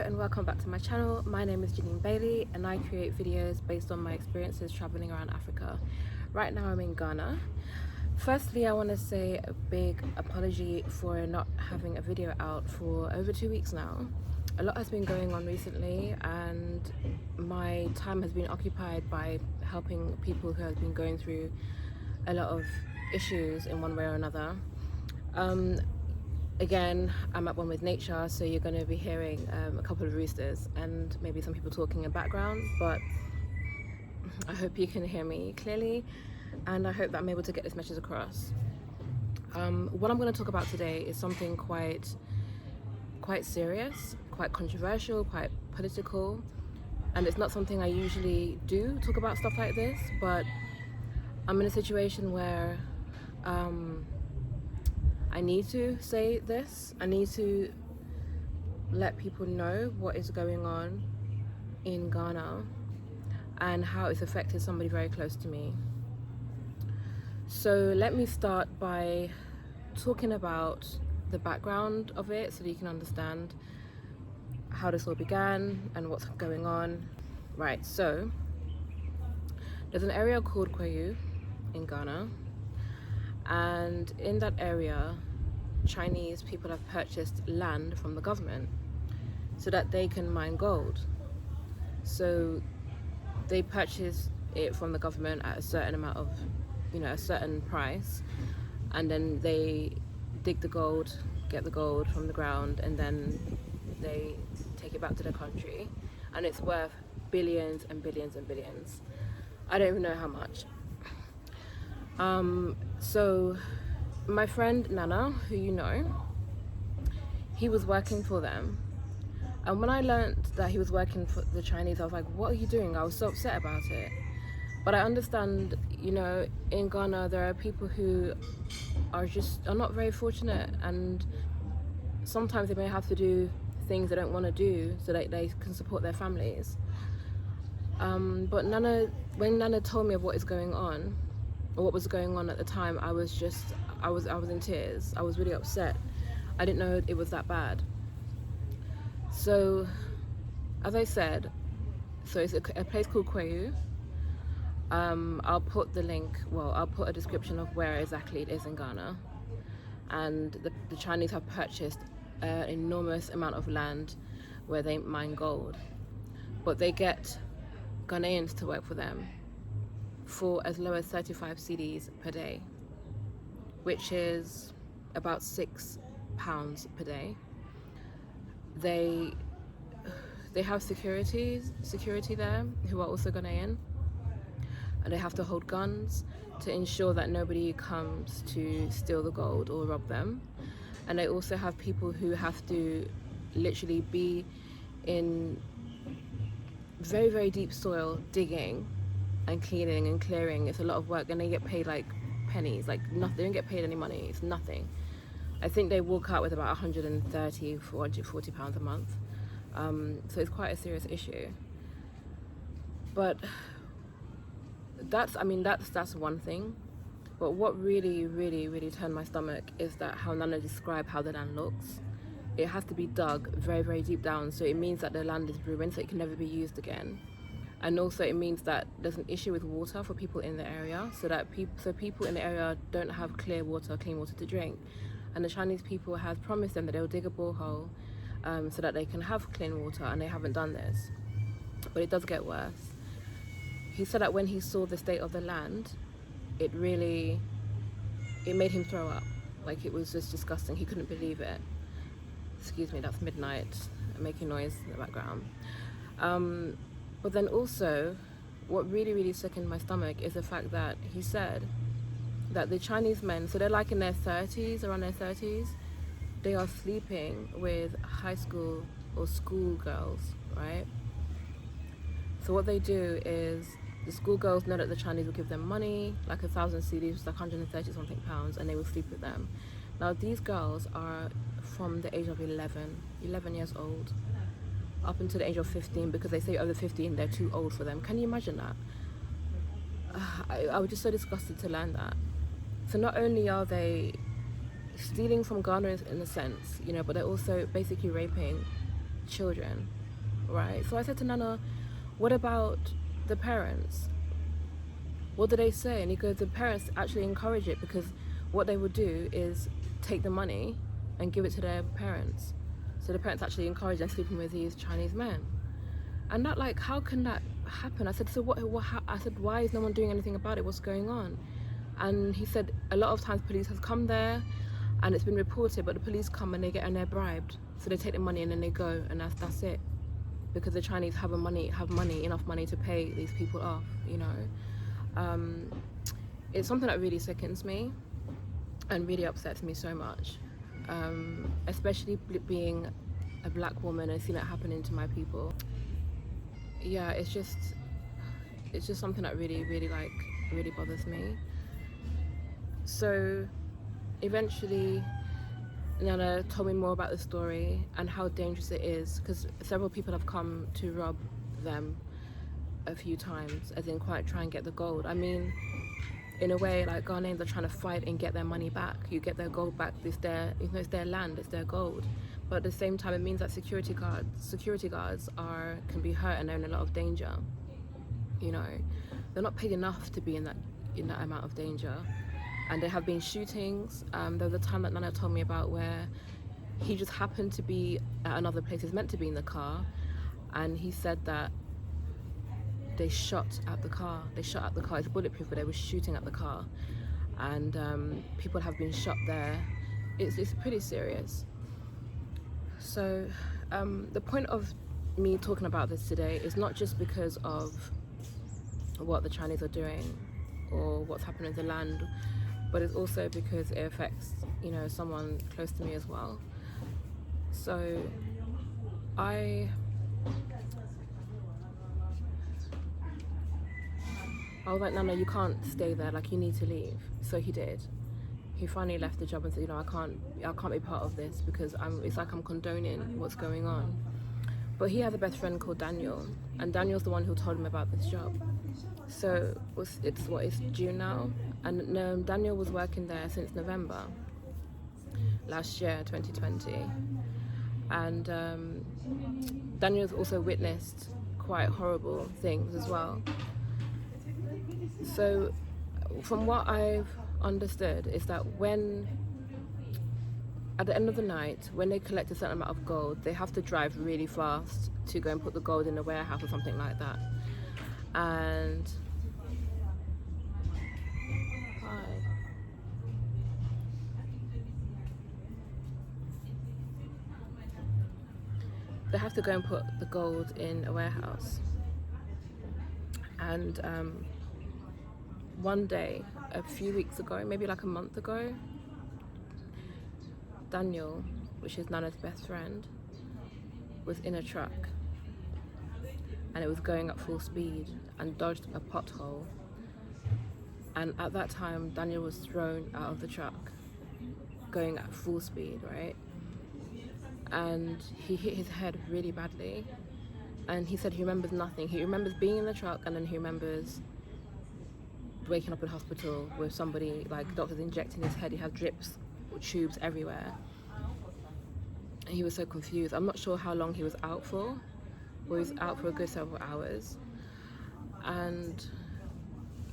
and welcome back to my channel. My name is Janine Bailey and I create videos based on my experiences traveling around Africa. Right now I'm in Ghana. Firstly, I want to say a big apology for not having a video out for over 2 weeks now. A lot has been going on recently and my time has been occupied by helping people who have been going through a lot of issues in one way or another. Again, I'm at one with nature, so you're going to be hearing a couple of roosters and maybe some people talking in background, but I hope you can hear me clearly and I hope that I'm able to get this message across. What I'm going to talk about today is something quite serious, quite controversial, quite political, and it's not something I usually do, talk about stuff like this, but I'm in a situation where I need to say this. I need to let people know what is going on in Ghana and how it's affected somebody very close to me. So let me start by talking about the background of it so that you can understand how this all began and what's going on. Right, so there's an area called Kwayu in Ghana, and in that area Chinese people have purchased land from the government so that they can mine gold. So they purchase it from the government at a certain amount of, a certain price, and then they dig the gold, get the gold from the ground, and then they take it back to their country, and it's worth billions and billions and billions. I don't even know how much. So my friend Nana, who you know, he was working for them, and when I learned that he was working for the Chinese, I was like, what are you doing? I was so upset about it. But I understand, in Ghana there are people who are not very fortunate, and sometimes they may have to do things they don't want to do so that they can support their families. But when Nana told me of what is going on, or what was going on at the time, I was in tears. I was really upset. I didn't know it was that bad. So, as I said, it's a place called Kwayu. I'll put the link, I'll put a description of where exactly it is in Ghana. And the Chinese have purchased an enormous amount of land where they mine gold. But they get Ghanaians to work for them for as low as 35 cedis per day, which is about £6 per day. They have security there who are also Ghanaian, and they have to hold guns to ensure that nobody comes to steal the gold or rob them. And they also have people who have to literally be in very, very deep soil digging and cleaning and clearing. It's a lot of work, and they get paid like pennies, like nothing. They don't get paid any money. It's nothing. I think they walk out with about 130, 440 pounds a month. So it's quite a serious issue. But that's one thing. But what really, really, really turned my stomach is that how Nana described how the land looks. It has to be dug very, very deep down, so it means that the land is ruined, so it can never be used again. And also it means that there's an issue with water for people in the area, so people in the area don't have clean water to drink. And the Chinese people have promised them that they'll dig a borehole so that they can have clean water, and they haven't done this. But it does get worse. He said that when he saw the state of the land, it made him throw up. Like, it was just disgusting. He couldn't believe it. Excuse me, that's midnight. I'm making noise in the background. But then also, what really, really sickened my stomach is the fact that he said that the Chinese men, so they're like in their 30s, around their 30s, they are sleeping with high school or school girls, right? So what they do is, the schoolgirls know that the Chinese will give them money, like 1,000 cedis, like 130 something pounds, and they will sleep with them. Now these girls are from the age of 11 years old, up until the age of 15, because they say over 15 they're too old for them. Can you imagine that? I was just so disgusted to learn that. So not only are they stealing from Ghana in a sense, but they're also basically raping children, right? So I said to Nana, what about the parents? What do they say? And he goes, the parents actually encourage it, because what they would do is take the money and give it to their parents. So the parents actually encourage them sleeping with these Chinese men. And that, like, how can that happen? I said, so what I said, why is no one doing anything about it? What's going on? And he said a lot of times police has come there and it's been reported, but the police come and they're bribed. So they take the money and then they go, and that's it. Because the Chinese have enough money to pay these people off, you know. It's something that really sickens me and really upsets me so much, especially being a black woman and seeing it happening to my people. Yeah, it's just something that really bothers me. So eventually Nana told me more about the story and how dangerous it is, because several people have come to rob them a few times, as in quite try and get the gold. I mean, in a way, like, Ghanaians are trying to fight and get their money back. You get their gold back, it's their land, it's their gold. But at the same time, it means that security guards can be hurt and they're in a lot of danger. You know, they're not paid enough to be in that amount of danger. And there have been shootings. There was a time that Nana told me about where he just happened to be at another place. He's meant to be in the car, and he said that they shot at the car. It's bulletproof, but they were shooting at the car, and people have been shot there. It's pretty serious. So the point of me talking about this today is not just because of what the Chinese are doing or what's happening in the land, but it's also because it affects, you know, someone close to me as well. So I was like, Nana, you can't stay there, like, you need to leave. So he did. He finally left the job and said, you know, I can't be part of this, because it's like I'm condoning what's going on. But he has a best friend called Daniel, and Daniel's the one who told him about this job. So it's June now, and Daniel was working there since November last year, 2020, and Daniel's also witnessed quite horrible things as well. So from what I've understood is that at the end of the night, when they collect a certain amount of gold, they have to drive really fast to go and put the gold in a warehouse or something like that. And they have to go and put the gold in a warehouse. And one day, a few weeks ago, maybe like a month ago, Daniel, which is Nana's best friend, was in a truck, and it was going at full speed and dodged a pothole. And at that time, Daniel was thrown out of the truck, going at full speed, right? And he hit his head really badly. And he said he remembers nothing. He remembers being in the truck, and then he remembers waking up in hospital with somebody, like doctors injecting his head. He had drips or tubes everywhere. And he was so confused. I'm not sure how long he was out for. Well, he was out for a good several hours. And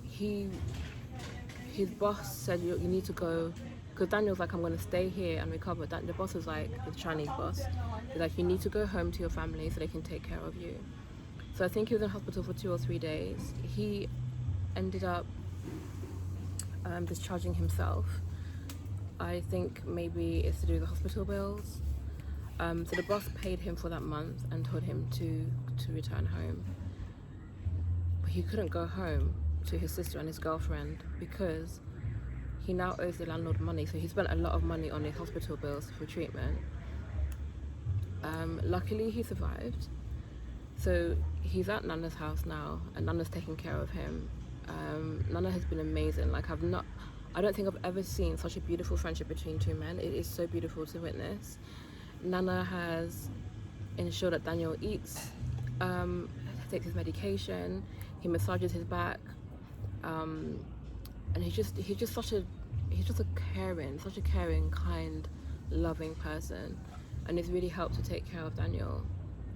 his boss said, you need to go, because Daniel's like, I'm going to stay here and recover. The boss was like, the Chinese boss, he's like, you need to go home to your family so they can take care of you. So I think he was in hospital for 2 or 3 days. He ended up discharging himself. I think maybe it's to do with the hospital bills. So the boss paid him for that month and told him to return home. But he couldn't go home to his sister and his girlfriend because he now owes the landlord money. So he spent a lot of money on his hospital bills for treatment. Luckily he survived. So he's at Nana's house now, and Nana's taking care of him. Nana has been amazing. Like, I don't think I've ever seen such a beautiful friendship between two men. It is so beautiful to witness. Nana has ensured that Daniel eats, takes his medication, he massages his back, and he's just a caring, kind, loving person, and it's really helped to take care of Daniel.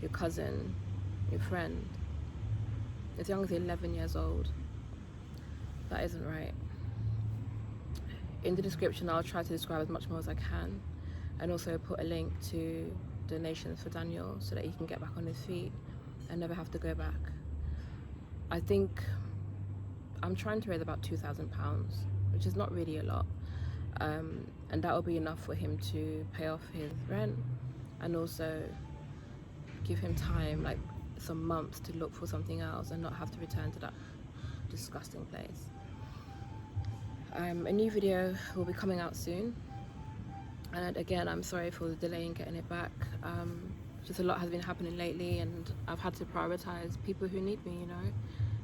your cousin, your friend, as young as 11 years old. That isn't right. In the description, I'll try to describe as much more as I can, and also put a link to donations for Daniel so that he can get back on his feet and never have to go back. I think I'm trying to raise about £2,000, which is not really a lot, and that will be enough for him to pay off his rent and also give him time, like some months, to look for something else and not have to return to that disgusting place. A new video will be coming out soon, and again, I'm sorry for the delay in getting it back. Just a lot has been happening lately, and I've had to prioritize people who need me, you know,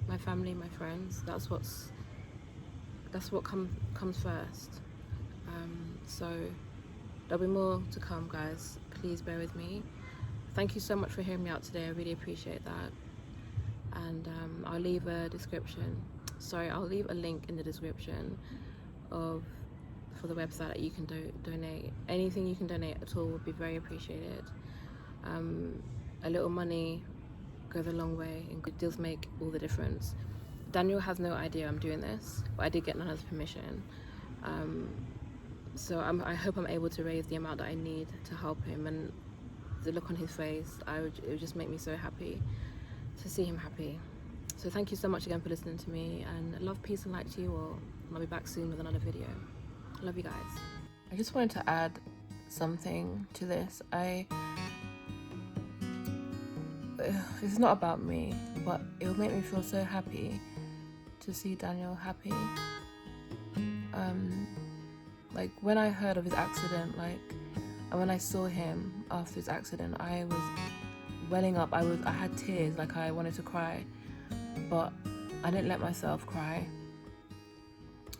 my family, my friends. That's what comes first. So there'll be more to come, guys. Please bear with me. Thank you so much for hearing me out today. I really appreciate that. And I'll leave a link in the description for the website that you can donate. Anything you can donate at all would be very appreciated. A little money goes a long way, and it does make all the difference. Daniel has no idea I'm doing this, but I did get Nana's permission. So I hope I'm able to raise the amount that I need to help him, and the look on his face, it would just make me so happy to see him happy. So thank you so much again for listening to me, and love, peace and light to you all. I'll be back soon with another video. Love you guys. I just wanted to add something to this. It's not about me, but it will make me feel so happy to see Daniel happy. Like when I heard of his accident, and when I saw him after his accident, I was welling up. I had tears, like I wanted to cry, but I didn't let myself cry,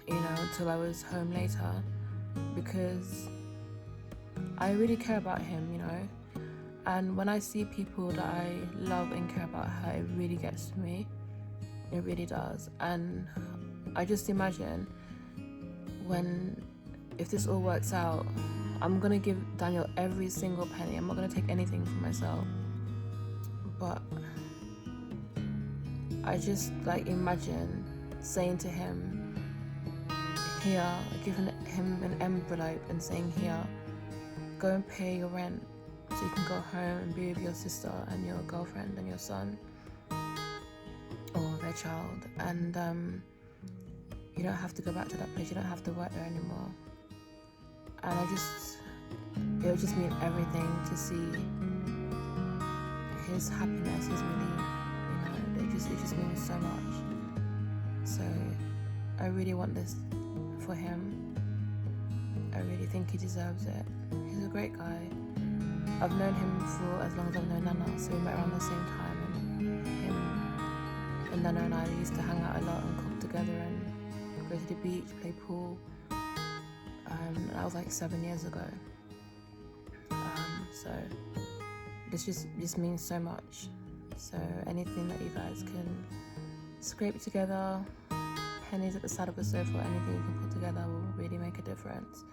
you know, until I was home later, because I really care about him, you know. And when I see people that I love and care about her, it really gets to me. It really does. And I just imagine if this all works out, I'm gonna give Daniel every single penny. I'm not gonna take anything for myself. But I just imagine saying to him, here, giving him an envelope and saying, here, go and pay your rent so you can go home and be with your sister and your girlfriend and your son or their child, and you don't have to go back to that place, you don't have to work there anymore. And it would just mean everything to see his happiness, his relief, you know. It just means so much. So I really want this for him. I really think he deserves it. He's a great guy. I've known him for as long as I've known Nana, so we met around the same time, and him and Nana and I used to hang out a lot and cook together and go to the beach, play pool. That was 7 years ago. So this just means so much. So anything that you guys can scrape together, pennies at the side of the sofa, anything you can put together will really make a difference.